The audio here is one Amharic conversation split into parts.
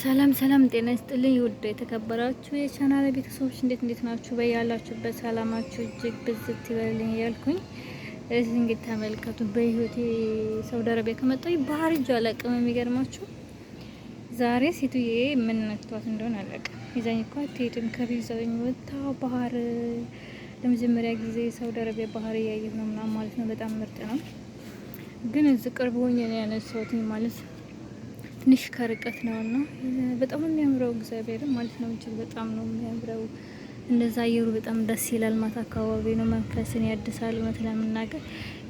ሰላም ሰላም፣ ጤና ይስጥልኝ ውድ የተከበራችሁ የቻናል ቤተሰቦች እንዴት ናችሁ? በያላችሁበት ሰላማችሁ እጅግ ብዝት ይበልልኝ እያልኩኝ እዚህ እንግዲህ ተመልከቱ። በህይወቴ ሳውዲ አረቢያ ከመጣሁ ባህር እጅ አላውቅም። የሚገርማችሁ ዛሬ ሴትዬ ምን ነክቷት እንደሆነ አላውቅም። ይዛኝ እኮ አትሄድም። ከቢዛኝ ወጣ ባህር ለመጀመሪያ ጊዜ ሳውዲ አረቢያ ባህር እያየሁ ነው ምናምን ማለት ነው። በጣም ምርጥ ነው። ግን እዚህ ቅርብ ሆኜ ነው ያነሳሁት ማለት ትንሽ ከርቀት ነውና በጣም የሚያምረው እግዚአብሔር ማለት ነው። እጅግ በጣም ነው የሚያምረው። እንደዛ አየሩ በጣም ደስ ይላል። ማታ አካባቢ ነው መንፈስን ያድሳል። እውነት ለመናገር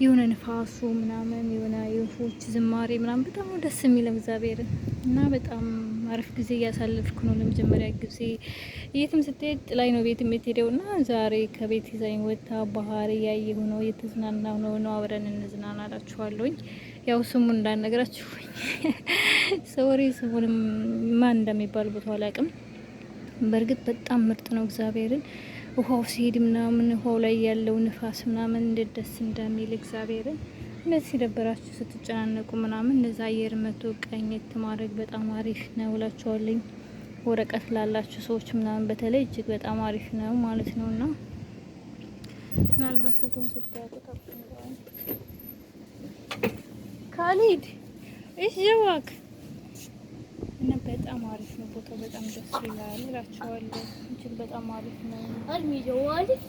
የሆነ ንፋሱ ምናምን የሆነ የወፎች ዝማሬ ምናምን በጣም ነው ደስ የሚለው እግዚአብሔር እና በጣም አሪፍ ጊዜ እያሳለፍኩ ነው። ለመጀመሪያ ጊዜ የትም ስትሄድ ጥላይ ነው ቤት የምትሄደው እና ዛሬ ከቤት ይዛኝ ወጣ ባህር እያየሁ ነው፣ እየተዝናናሁ ነው። አብረን እንዝናና አላችኋለሁኝ። ያው ስሙን እንዳነግራችሁ ሶሪ ስሙንም ማን እንደሚባል ቦታው አላውቅም። በእርግጥ በጣም ምርጥ ነው እግዚአብሔርን። ውሃው ሲሄድ ምናምን ውሃው ላይ ያለው ንፋስ ምናምን እንዴት ደስ እንደሚል እግዚአብሔርን። እንደዚህ ሲደበራችሁ ስትጨናነቁ ምናምን እንደዛ አየር መቶ ቀኝት ማድረግ በጣም አሪፍ ነው እላችኋለሁ። ወረቀት ላላችሁ ሰዎች ምናምን በተለይ እጅግ በጣም አሪፍ ነው ማለት ነውና ምናልባት ፎቶን ስታያቁ ካሊድ እሺ ጀዋክ እና በጣም አሪፍ ነው ቦታው፣ በጣም ደስ ይላል እላችኋለሁ። እጅግ በጣም አሪፍ ነው። አልሚ ጀዋልክ